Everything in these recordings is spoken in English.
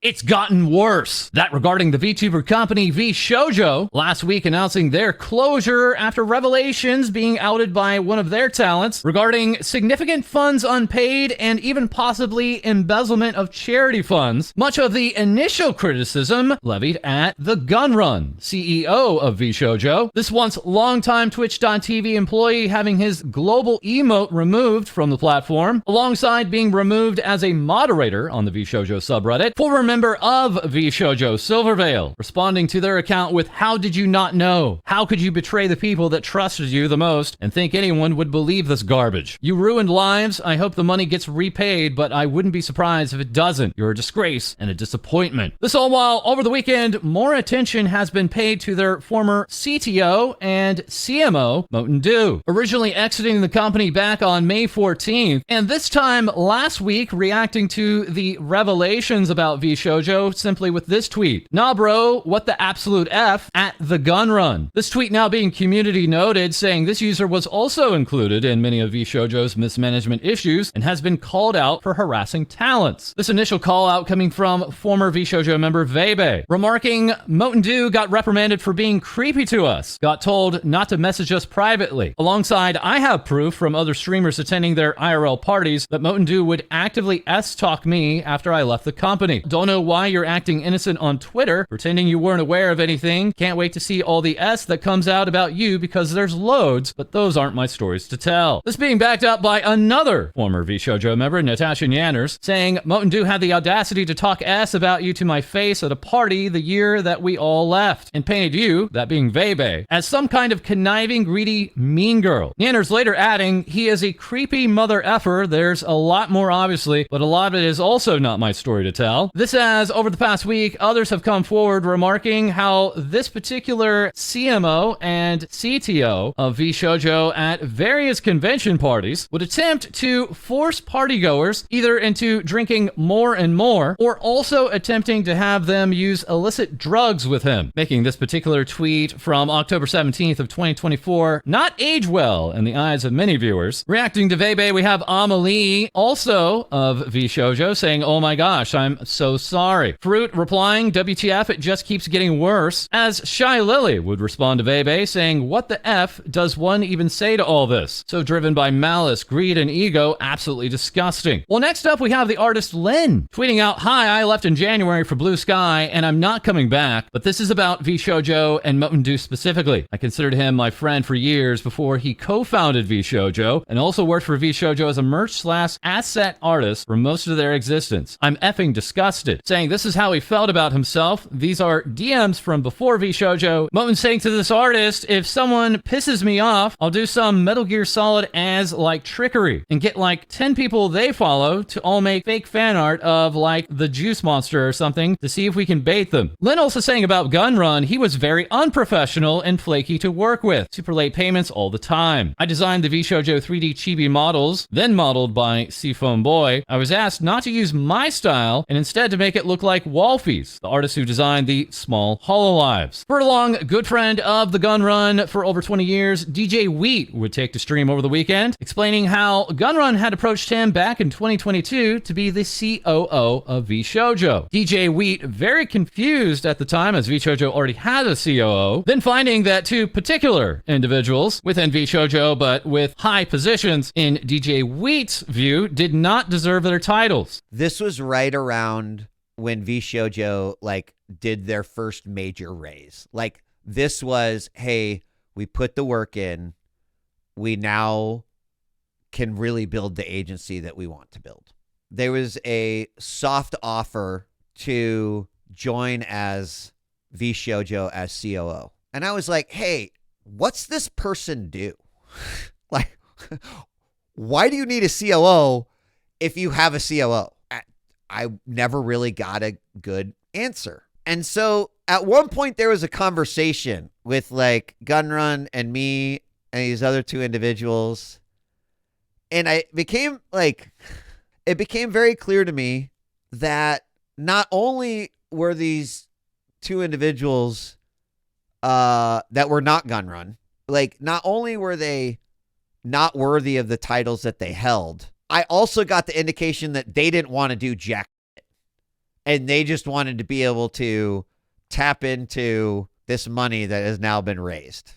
It's gotten worse. That regarding the VTuber company VShojo, last week announcing their closure after revelations being outed by one of their talents regarding significant funds unpaid and even possibly embezzlement of charity funds. Much of the initial criticism levied at the Gunrun, CEO of VShojo. This once longtime Twitch.tv employee having his global emote removed from the platform, alongside being removed as a moderator on the VShojo subreddit. Former member of VShojo, Silvervale, responding to their account with, "How did you not know? How could you betray the people that trusted you the most and think anyone would believe this garbage? You ruined lives. I hope the money gets repaid, but I wouldn't be surprised if it doesn't. You're a disgrace and a disappointment." This all while, over the weekend, more attention has been paid to their former CTO and CMO, Moten Du, originally exiting the company back on May 14th, and this time last week reacting to the revelations about VShojo simply with this tweet. "Nah bro, what the absolute F at the Gunrun." This tweet now being community noted, saying this user was also included in many of VShojo's mismanagement issues and has been called out for harassing talents. This initial call out coming from former VShojo member Vebe, remarking, "Moten Du got reprimanded for being creepy to us, got told not to message us privately. Alongside, I have proof from other streamers attending their IRL parties that Moten Du would actively S-talk me after I left the company. Don't know why you're acting innocent on Twitter, pretending you weren't aware of anything. Can't wait to see all the S that comes out about you because there's loads, but those aren't my stories to tell." This being backed up by another former VShojo member, Natasha Yanners, saying, "Moten Du had the audacity to talk S about you to my face at a party the year that we all left, and painted you," that being Vebe, "as some kind of conniving, greedy, mean girl." Yanners later adding, "He is a creepy mother effer. There's a lot more obviously, but a lot of it is also not my story to tell." This as over the past week, others have come forward remarking how this particular CMO and CTO of VShojo at various convention parties would attempt to force partygoers either into drinking more and more or also attempting to have them use illicit drugs with him, making this particular tweet from October 17th of 2024 not age well in the eyes of many viewers. Reacting to Vebe, we have Amelie, also of VShojo, saying, "Oh my gosh, I'm so sorry." Fruit replying, "WTF, it just keeps getting worse." As Shy Lily would respond to Vebe, saying, "What the F does one even say to all this? So driven by malice, greed, and ego, absolutely disgusting." Well, next up we have the artist Lynn, tweeting out, "Hi, I left in January for Blue Sky, and I'm not coming back, but this is about VShojo and Moten Du specifically. I considered him my friend for years before he co-founded VShojo, and also worked for VShojo as a merch/asset artist for most of their existence. I'm effing disgusted." Saying this is how he felt about himself. These are DMs from before VShojo. Moten saying to this artist, "If someone pisses me off, I'll do some Metal Gear Solid as like trickery and get like 10 people they follow to all make fake fan art of like the Juice Monster or something to see if we can bait them." Lynn also saying about Gunrun, "He was very unprofessional and flaky to work with. Super late payments all the time. I designed the VShojo 3D chibi models, then modeled by Seafoam Boy. I was asked not to use my style and instead to make it look like Wolfie's, the artist who designed the small Hololives." Furlong, good friend of the Gunrun for over 20 years, DJ Wheat would take to stream over the weekend, explaining how Gunrun had approached him back in 2022 to be the COO of VShojo. DJ Wheat very confused at the time as VShojo already had a COO, then finding that two particular individuals within VShojo but with high positions in DJ Wheat's view did not deserve their titles. This was right around when VShojo did their first major raise. This was, hey, we put the work in. We now can really build the agency that we want to build. There was a soft offer to join as VShojo as COO. And I was like, hey, what's this person do? Why do you need a COO if you have a COO? I never really got a good answer. And so at one point there was a conversation with Gunrun and me and these other two individuals. And it became very clear to me that not only were these two individuals that were not Gunrun, not only were they not worthy of the titles that they held, I also got the indication that they didn't want to do jack shit. and they just wanted to be able to tap into this money that has now been raised.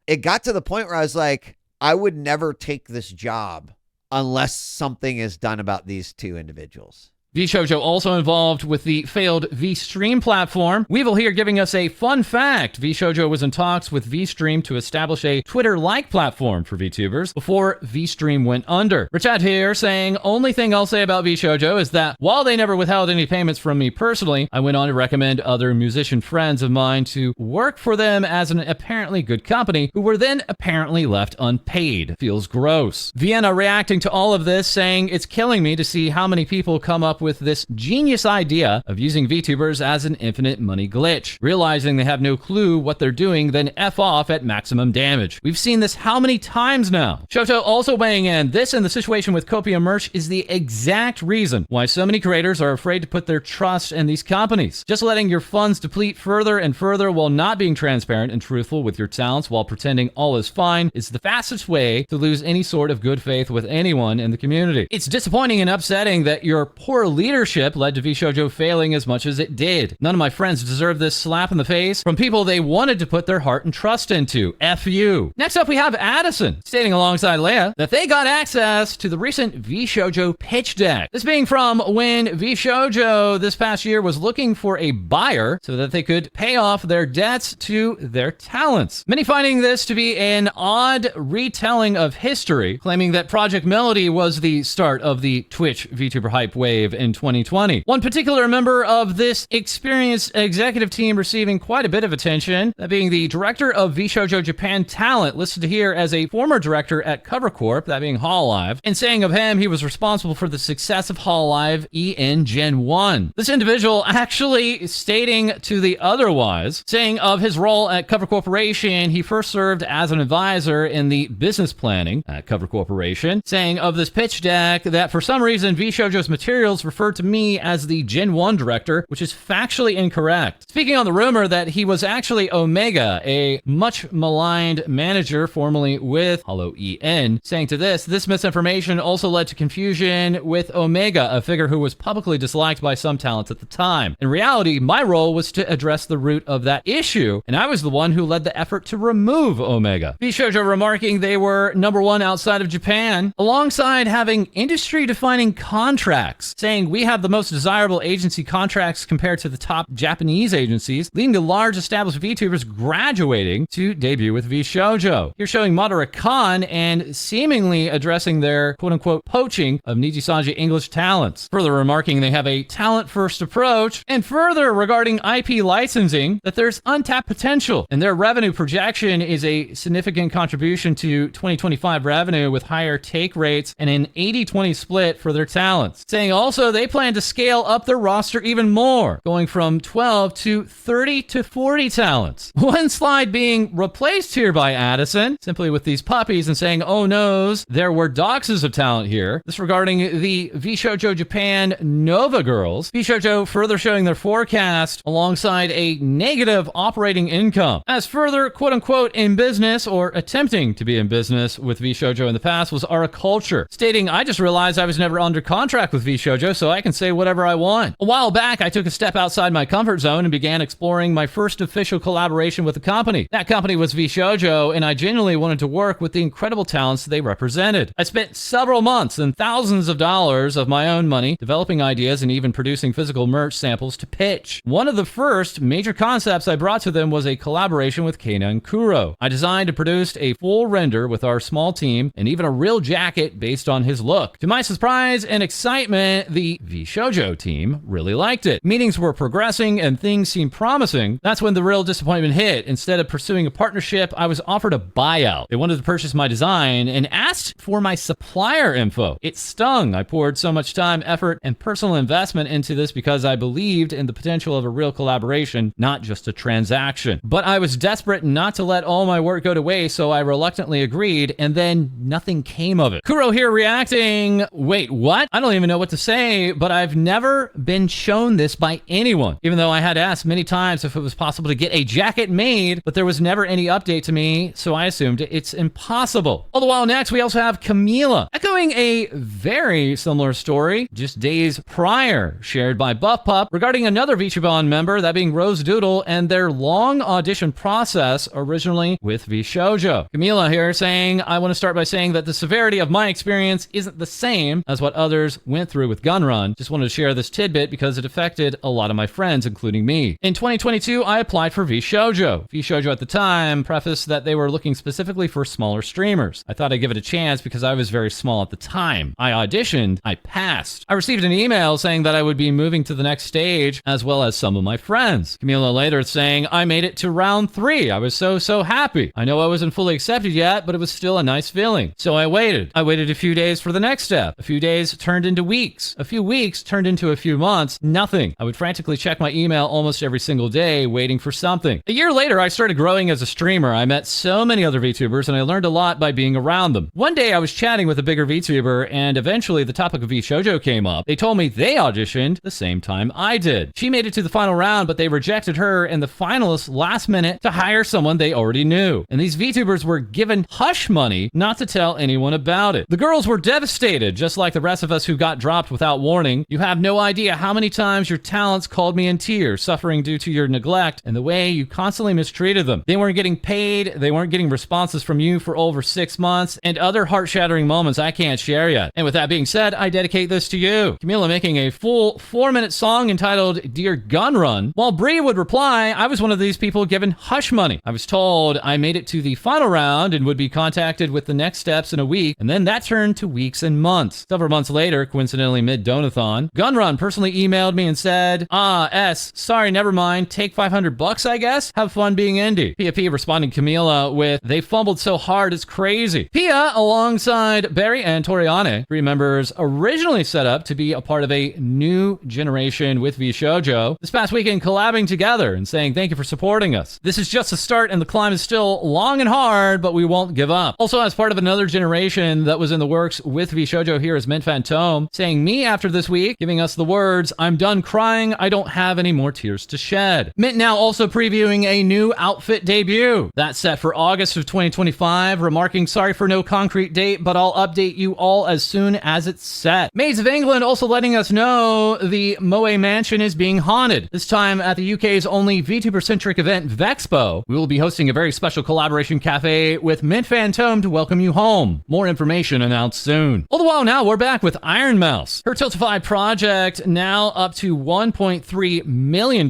It got to the point where I was like, I would never take this job unless something is done about these two individuals. VShojo also involved with the failed VStream platform. Weevil here giving us a fun fact. VShojo was in talks with VStream to establish a Twitter-like platform for VTubers before VStream went under. Richard here saying, only thing I'll say about VShojo is that while they never withheld any payments from me personally, I went on to recommend other musician friends of mine to work for them as an apparently good company who were then apparently left unpaid. Feels gross. Vienna reacting to all of this saying, it's killing me to see how many people come up with this genius idea of using VTubers as an infinite money glitch. Realizing they have no clue what they're doing, then F off at maximum damage. We've seen this how many times now? Shoto also weighing in, this and the situation with Copia merch is the exact reason why so many creators are afraid to put their trust in these companies. Just letting your funds deplete further and further while not being transparent and truthful with your talents while pretending all is fine is the fastest way to lose any sort of good faith with anyone in the community. It's disappointing and upsetting that your poor leadership led to VShojo failing as much as it did. None of my friends deserve this slap in the face from people they wanted to put their heart and trust into. F you. Next up, we have Addison, stating alongside Leia that they got access to the recent VShojo pitch deck. This being from when VShojo this past year was looking for a buyer so that they could pay off their debts to their talents. Many finding this to be an odd retelling of history, claiming that Project Melody was the start of the Twitch VTuber hype wave in 2020. One particular member of this experienced executive team receiving quite a bit of attention, that being the director of VShojo Japan talent, listed here as a former director at Cover Corp, that being Hololive, and saying of him he was responsible for the success of Hololive EN Gen 1. This individual actually stating to the otherwise, saying of his role at Cover Corporation, he first served as an advisor in the business planning at Cover Corporation, saying of this pitch deck that for some reason VShojo's materials referred to me as the Gen 1 director, which is factually incorrect. Speaking on the rumor that he was actually Omega, a much maligned manager formerly with HoloEN, saying to this misinformation also led to confusion with Omega, a figure who was publicly disliked by some talents at the time. In reality, my role was to address the root of that issue, and I was the one who led the effort to remove Omega. VShojo remarking they were #1 outside of Japan, alongside having industry-defining contracts, saying we have the most desirable agency contracts compared to the top Japanese agencies, leading to large established VTubers graduating to debut with VShojo. Here showing Madara Khan and seemingly addressing their quote-unquote poaching of Nijisanji English talents. Further remarking they have a talent-first approach, and further regarding IP licensing, that there's untapped potential, and their revenue projection is a significant contribution to 2025 revenue with higher take rates and an 80-20 split for their talents. Saying also they plan to scale up their roster even more, going from 12 to 30 to 40 talents. One slide being replaced here by Addison, simply with these puppies and saying, oh noes, there were doxes of talent here. This regarding the VShojo Japan Nova Girls. VShojo further showing their forecast alongside a negative operating income. As further, quote unquote, in business or attempting to be in business with VShojo in the past was Araculture, stating, I just realized I was never under contract with VShojo, so I can say whatever I want. A while back, I took a step outside my comfort zone and began exploring my first official collaboration with a company. That company was VShojo, and I genuinely wanted to work with the incredible talents they represented. I spent several months and thousands of dollars of my own money developing ideas and even producing physical merch samples to pitch. One of the first major concepts I brought to them was a collaboration with Keinan Kuro. I designed and produced a full render with our small team and even a real jacket based on his look. To my surprise and excitement, the VShojo team really liked it. Meetings were progressing and things seemed promising. That's when the real disappointment hit. Instead of pursuing a partnership, I was offered a buyout. They wanted to purchase my design and asked for my supplier info. It stung. I poured so much time, effort, and personal investment into this because I believed in the potential of a real collaboration, not just a transaction. But I was desperate not to let all my work go to waste, so I reluctantly agreed, and then nothing came of it. Kuro here reacting, wait, what? I don't even know what to say. say, but I've never been shown this by anyone, even though I had asked many times if it was possible to get a jacket made, but there was never any update to me, so I assumed it's impossible. All the while next, we also have Camila, echoing a very similar story just days prior, shared by Buff Pup, regarding another VTuber member, that being Rose Doodle, and their long audition process originally with VShojo. Camila here saying, I want to start by saying that the severity of my experience isn't the same as what others went through with Gun Run. Just wanted to share this tidbit because it affected a lot of my friends, including me. In 2022, I applied for VShojo. VShojo at the time prefaced that they were looking specifically for smaller streamers. I thought I'd give it a chance because I was very small at the time. I auditioned, I passed. I received an email saying that I would be moving to the next stage, as well as some of my friends. Camila later saying, I made it to round 3. I was so happy. I know I wasn't fully accepted yet, but it was still a nice feeling. So I waited. I waited a few days for the next step. A few days turned into weeks. A few weeks turned into a few months. Nothing. I would frantically check my email almost every single day, waiting for something. A year later, I started growing as a streamer. I met so many other VTubers, and I learned a lot by being around them. One day, I was chatting with a bigger VTuber, and eventually the topic of VShojo came up. They told me they auditioned the same time I did. She made it to the final round, but they rejected her and the finalists last minute to hire someone they already knew. And these VTubers were given hush money not to tell anyone about it. The girls were devastated, just like the rest of us who got dropped without warning. You have no idea how many times your talents called me in tears, suffering due to your neglect and the way you constantly mistreated them. They weren't getting paid, they weren't getting responses from you for over 6 months, and other heart-shattering moments I can't share yet. And with that being said, I dedicate this to you. Camila making a full 4-minute song entitled Dear Gun Run. While Bree would reply, I was one of these people given hush money. I was told I made it to the final round and would be contacted with the next steps in a week, and then that turned to weeks and months. Several months later, coincidentally mid-donathon, Gun Run personally emailed me and said, sorry, never mind, take $500 I guess? Have fun being indie. Pia responding Camila with, they fumbled so hard it's crazy. Pia, alongside Barry and Toriane, 3 members originally set up to be a part of a new generation with VShojo, this past weekend collabing together and saying thank you for supporting us. This is just a start and the climb is still long and hard, but we won't give up. Also, as part of another generation that was in the works with VShojo, here is Mint Phantom saying me after this week, giving us the words, I'm done crying, I don't have any more tears to shed. Mint now also previewing a new outfit debut. That's set for August of 2025, remarking sorry for no concrete date, but I'll update you all as soon as it's set. Maids of England also letting us know the Moe Mansion is being haunted. This time at the UK's only VTuber-centric event, Vexpo. We will be hosting a very special collaboration cafe with Mint Phantom to welcome you home. More information announced soon. All the while now, we're back with ironmouse. Her Tiltify project now up to $1.3 million.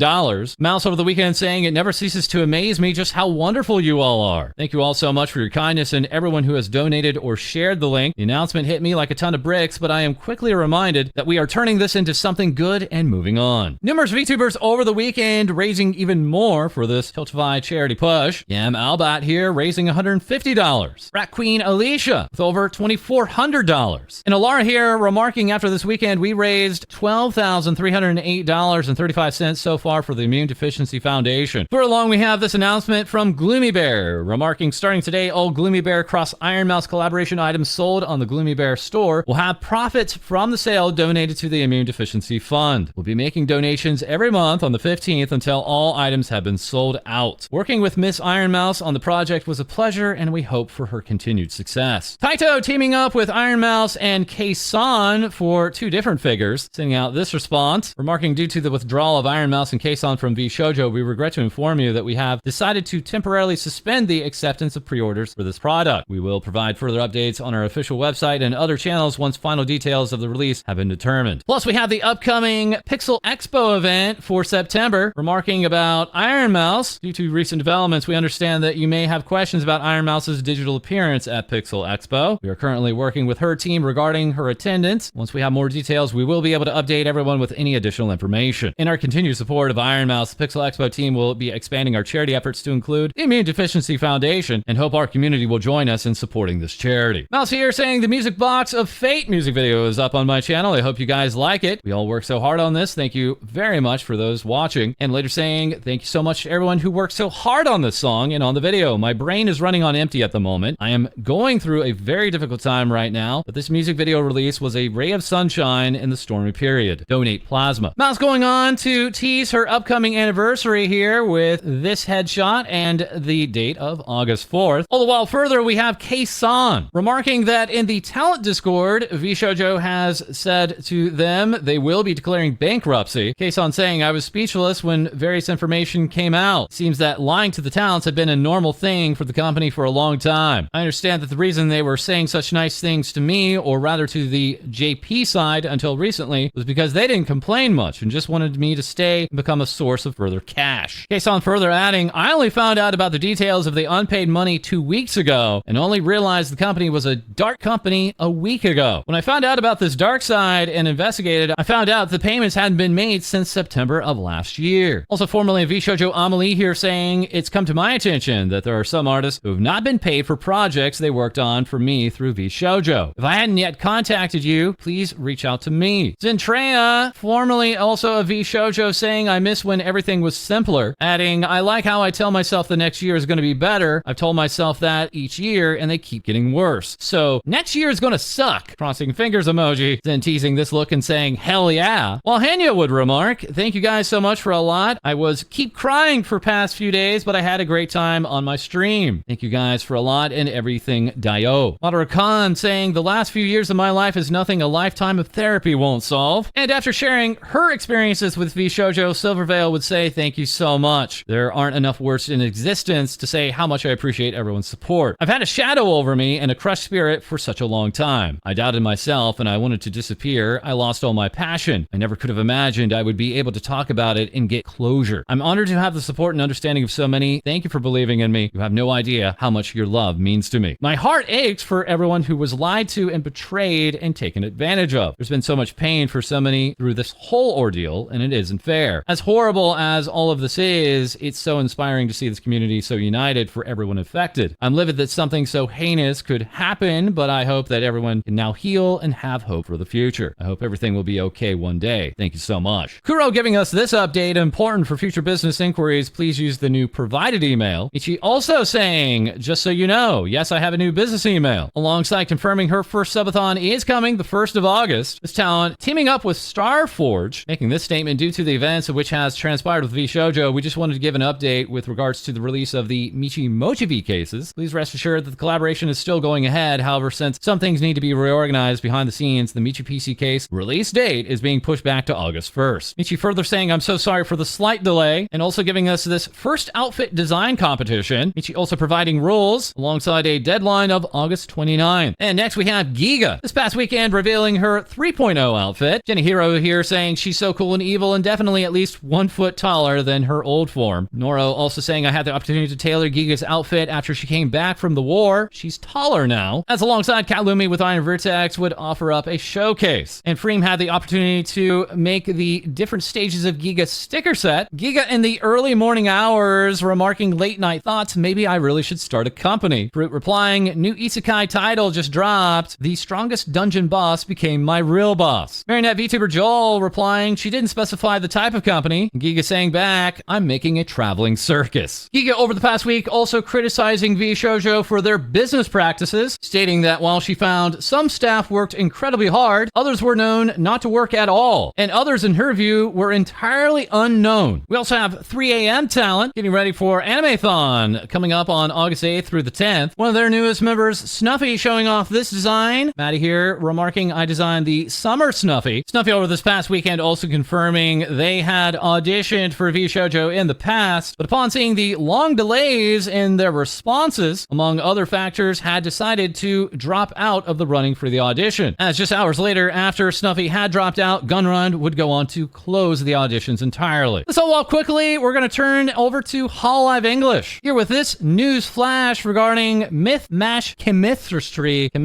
Mouse over the weekend saying it never ceases to amaze me just how wonderful you all are. Thank you all so much for your kindness and everyone who has donated or shared the link. The announcement hit me like a ton of bricks, but I am quickly reminded that we are turning this into something good and moving on. Numerous VTubers over the weekend raising even more for this Tiltify charity push. Yam Albat here raising $150. Rat Queen Alicia with over $2,400. And Alara here remarking after this weekend we raised $12,308.35 so far for the Immune Deficiency Foundation. Further along we have this announcement from Gloomy Bear remarking starting today all Gloomy Bear cross ironmouse collaboration items sold on the Gloomy Bear store will have profits from the sale donated to the Immune Deficiency Fund. We'll be making donations every month on the 15th until all items have been sold out. Working with Miss Ironmouse on the project was a pleasure and we hope for her continued success. Taito teaming up with Ironmouse and kson for 2 different figures, sending out this response, remarking due to the withdrawal of Ironmouse and kson from VShojo, we regret to inform you that we have decided to temporarily suspend the acceptance of pre-orders for this product. We will provide further updates on our official website and other channels once final details of the release have been determined. Plus, we have the upcoming Pixel Expo event for September, remarking about Ironmouse. Due to recent developments, we understand that you may have questions about Ironmouse's digital appearance at Pixel Expo. We are currently working with her team regarding her attendance. Once we have more details, we will be able to update everyone with any additional information. In our continued support of Ironmouse, the Pixel Expo team will be expanding our charity efforts to include the Immune Deficiency Foundation and hope our community will join us in supporting this charity. Mouse here saying the Music Box of Fate music video is up on my channel. I hope you guys like it. We all work so hard on this. Thank you very much for those watching. And later saying thank you so much to everyone who worked so hard on this song and on the video. My brain is running on empty at the moment. I am going through a very difficult time right now, but this music video release was a ray of sunshine shine in the stormy period. Donate plasma. Mouse going on to tease her upcoming anniversary here with this headshot and the date of August 4th. All the while further, we have kson remarking that in the talent Discord, VShojo has said to them they will be declaring bankruptcy. kson saying, I was speechless when various information came out. Seems that lying to the talents had been a normal thing for the company for a long time. I understand that the reason they were saying such nice things to me, or rather to the JP side until recently, was because they didn't complain much and just wanted me to stay and become a source of further cash. kson further adding, I only found out about the details of the unpaid money 2 weeks ago and only realized the company was a dark company a week ago. When I found out about this dark side and investigated, I found out the payments hadn't been made since September of last year. Also formerly VShojo Amelie here saying, it's come to my attention that there are some artists who have not been paid for projects they worked on for me through VShojo. If I hadn't yet contacted you, please reach out to me. Zentrea, formerly also a VShojo, saying, I miss when everything was simpler, adding, I like how I tell myself the next year is going to be better. I've told myself that each year and they keep getting worse. So next year is going to suck. Crossing fingers emoji. Then teasing this look and saying, hell yeah. While Hanya would remark, thank you guys so much for a lot. I was keep crying for past few days, but I had a great time on my stream. Thank you guys for a lot and everything Dio. Madara Khan saying, the last few years of my life is nothing a lifetime of therapy won't solve. And after sharing her experiences with VShojo, Silvervale would say, thank you so much. There aren't enough words in existence to say how much I appreciate everyone's support. I've had a shadow over me and a crushed spirit for such a long time. I doubted myself and I wanted to disappear. I lost all my passion. I never could have imagined I would be able to talk about it and get closure. I'm honored to have the support and understanding of so many. Thank you for believing in me. You have no idea how much your love means to me. My heart aches for everyone who was lied to and betrayed and taken advantage of. There's been so much pain for so many through this whole ordeal, and it isn't fair. As horrible as all of this is, it's so inspiring to see this community so united for everyone affected. I'm livid that something so heinous could happen, but I hope that everyone can now heal and have hope for the future. I hope everything will be okay one day. Thank you so much. Kuro giving us this update, important for future business inquiries, please use the new provided email. Ichi also saying, just so you know, yes, I have a new business email. Alongside confirming her first subathon is coming the 1st of August. This talent teaming up with Starforge, making this statement due to the events of which has transpired with VShojo. We just wanted to give an update with regards to the release of the Michi Mochibi cases. Please rest assured that the collaboration is still going ahead. However, since some things need to be reorganized behind the scenes, the Michi PC case release date is being pushed back to August 1st. Michi further saying, I'm so sorry for the slight delay, and also giving us this first outfit design competition. Michi also providing rules alongside a deadline of August 29th. And next we have Giga, this past weekend revealing her 3.0 outfit. Jenny Hero here saying she's so cool and evil and definitely at least 1 foot taller than her old form. Noro also saying, I had the opportunity to tailor Giga's outfit after she came back from the war. She's taller now. As alongside Katlumi with Iron Vertex would offer up a showcase. And Freem had the opportunity to make the different stages of Giga's sticker set. Giga in the early morning hours remarking late night thoughts, maybe I really should start a company. Fruit replying, new isekai title just dropped. The strongest dungeon boss became my real boss. Marinette VTuber Joel replying, she didn't specify the type of company. Giga saying back, I'm making a traveling circus. Giga over the past week also criticizing VShojo for their business practices, stating that while she found some staff worked incredibly hard, others were known not to work at all, and others in her view were entirely unknown. We also have 3 a.m. talent getting ready for Animathon coming up on August 8th through the 10th. One of their newest members, Snuffy, showing off this design. Maddie here remarking, I designed the summer Snuffy. Snuffy over this past weekend also confirming they had auditioned for VShojo in the past, but upon seeing the long delays in their responses, among other factors, had decided to drop out of the running for the audition. As just hours later, after Snuffy had dropped out, Gunrun would go on to close the auditions entirely. So while quickly, we're going to turn over to Hololive English. Here with this news flash regarding Myth Mash Chemistry. Have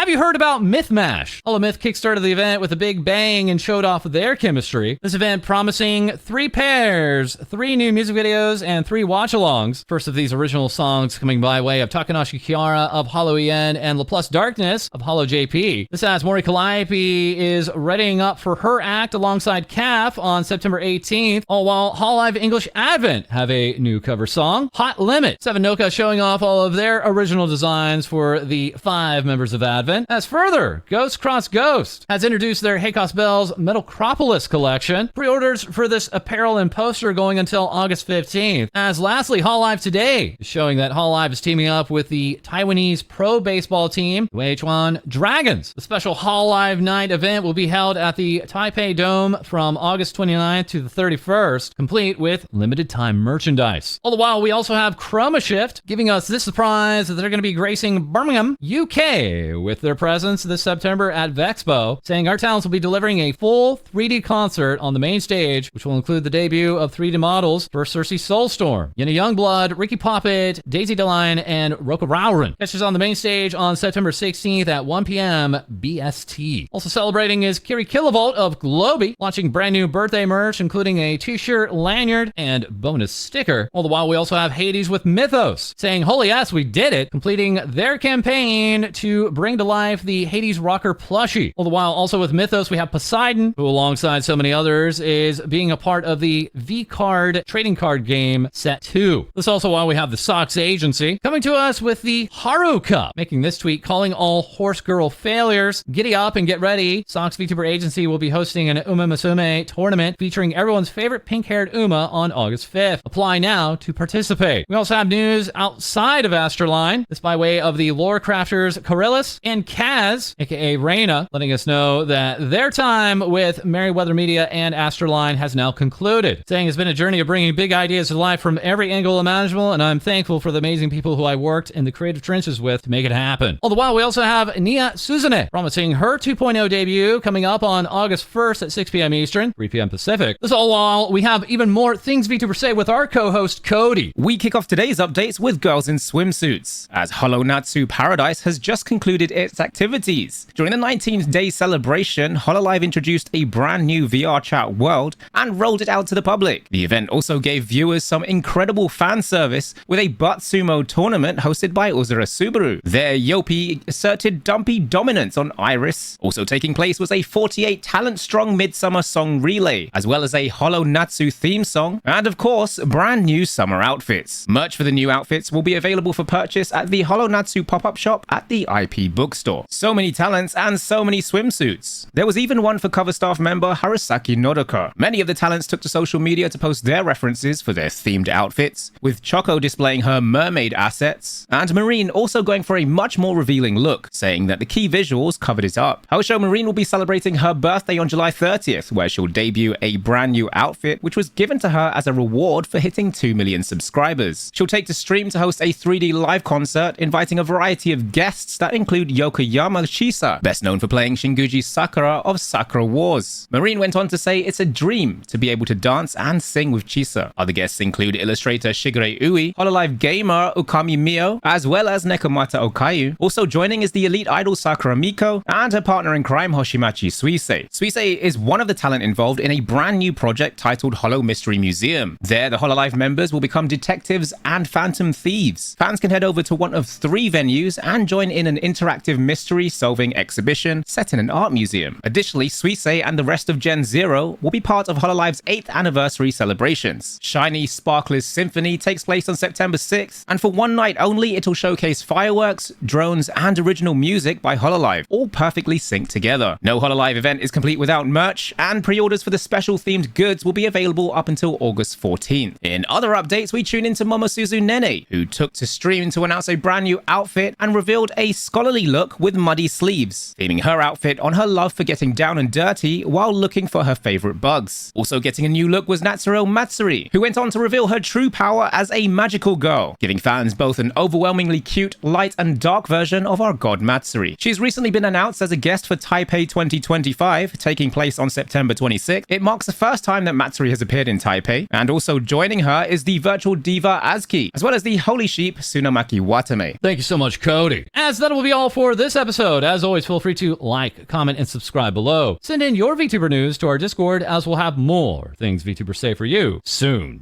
you heard about Myth Mash? Holomyth kickstarted the event with a big bang and showed off their chemistry. This event promising 3 pairs, 3 new music videos, and 3 watch-alongs. First of these original songs coming by way of Takanashi Kiara of Holo-En and LaPlus Darkness of HoloJP. This as Mori Calliope is readying up for her act alongside Calf on September 18th, all while Hololive English Advent have a new cover song, Hot Limit. Seven Noka showing off all of their original designs for the 5 members of Advent. As Further, Ghost Cross Ghost has introduced their Haycost Bells Metalcropolis collection. Pre-orders for this apparel and poster going until August 15th. As lastly, Hololive today is showing that Hololive is teaming up with the Taiwanese pro baseball team, Weichuan Dragons. The special Hololive Night event will be held at the Taipei Dome from August 29th to the 31st, complete with limited time merchandise. All the while, we also have Chroma Shift giving us this surprise that they're going to be gracing Birmingham, UK with their presence this September at Vexpo, saying our talents will be delivering a full 3D concert on the main stage, which will include the debut of 3D models for Cersei Soulstorm, Yenna Youngblood, Ricky Poppet, Daisy Deline, and Roka Rauren. Catch us on the main stage on September 16th at 1 p.m. BST. Also celebrating is Kiri Kilovolt of Globy, launching brand new birthday merch, including a t-shirt, lanyard, and bonus sticker. All the while, we also have Hades with Mythos, saying, holy yes, we did it, completing their campaign to bring to life the Hades Rocker plushie. All the while, also with Mythos, we have Poseidon, who alongside so many others is being a part of the V-Card trading card game Set 2. This is also why we have the Sox Agency coming to us with the Haru Cup, making this tweet calling all horse girl failures. Giddy up and get ready. Sox VTuber Agency will be hosting an Uma Musume tournament featuring everyone's favorite pink-haired Uma on August 5th. Apply now to participate. We also have news outside of Astroline. This by way of the lore crafters Coryllis and Kaz, aka Reyna, letting us know that their time with Merryweather Media and Astroline has now concluded. Saying it's been a journey of bringing big ideas to life from every angle imaginable, and I'm thankful for the amazing people who I worked in the creative trenches with to make it happen. All the while, we also have Nia Suzune promising her 2.0 debut coming up on August 1st at 6 p.m. Eastern, 3 p.m. Pacific. This all while we have even more things VTubers say with our co-host Co-Dee. We kick off today's updates with girls in swimsuits, as Holonatsu Paradise has just concluded its activities. During the 19th day celebration, Hololive introduced a brand new VR chat world and rolled it out to the public. The event also gave viewers some incredible fan service with a butt sumo tournament hosted by Uzura Subaru. Their Yopi asserted dumpy dominance on Iris. Also taking place was a 48 talent-strong Midsummer song relay, as well as a Holonatsu theme song, and of course, brand new summer outfits. Merch for the new outfits will be available for purchase at the Holonatsu pop-up shop at the IP bookstore. So many talents and so many swimsuits. There was even one for cover staff member Harasaki Nodoka. Many of the talents took to social media to post their references for their themed outfits, with Choco displaying her mermaid assets, and Marine also going for a much more revealing look, saying that the key visuals covered it up. HoloJP Marine will be celebrating her birthday on July 30th, where she'll debut a brand new outfit, which was given to her as a reward for hitting 2 million subscribers. She'll take to stream to host a 3D live concert, inviting a variety of guests that include Yokoyama Shisa, best known for playing Shinguji Sakura of Sakura Wars. Marine went on to say it's a dream to be able to dance and sing with Chisa. Other guests include illustrator Shigure Ui, Hololive gamer Ukami Mio, as well as Nekomata Okayu. Also joining is the elite idol Sakura Miko and her partner in crime Hoshimachi Suisei. Suisei is one of the talent involved in a brand new project titled Holo Mystery Museum. There, the Hololive members will become detectives and phantom thieves. Fans can head over to one of 3 venues and join in an interactive mystery-solving exhibition set in an art museum. Additionally, Suisei and the rest of Gen Zero will be part of Hololive's 8th anniversary celebrations. Shiny Sparkler's Symphony takes place on September 6th, and for one night only, it'll showcase fireworks, drones, and original music by Hololive, all perfectly synced together. No Hololive event is complete without merch, and pre-orders for the special themed goods will be available up until August 14th. In other updates, we tune into Momosuzu Nene, who took to stream to announce a brand new outfit and revealed a scholarly look with muddy sleeves, theming her outfit on her love for getting down and dirty while looking for her favorite bugs. Also getting a new look was Natsuro Matsuri, who went on to reveal her true power as a magical girl, giving fans both an overwhelmingly cute, light and dark version of our god Matsuri. She's recently been announced as a guest for Taipei 2025, taking place on September 26th. It marks the first time that Matsuri has appeared in Taipei, and also joining her is the virtual diva Azuki, as well as the holy sheep Tsunamaki Watame. Thank you so much, Co-Dee. As that will be all for this episode. As always, feel free to like, comment, and subscribe below. Send in your VTuber news to our Discord, as we'll have more things VTubers say for you soon.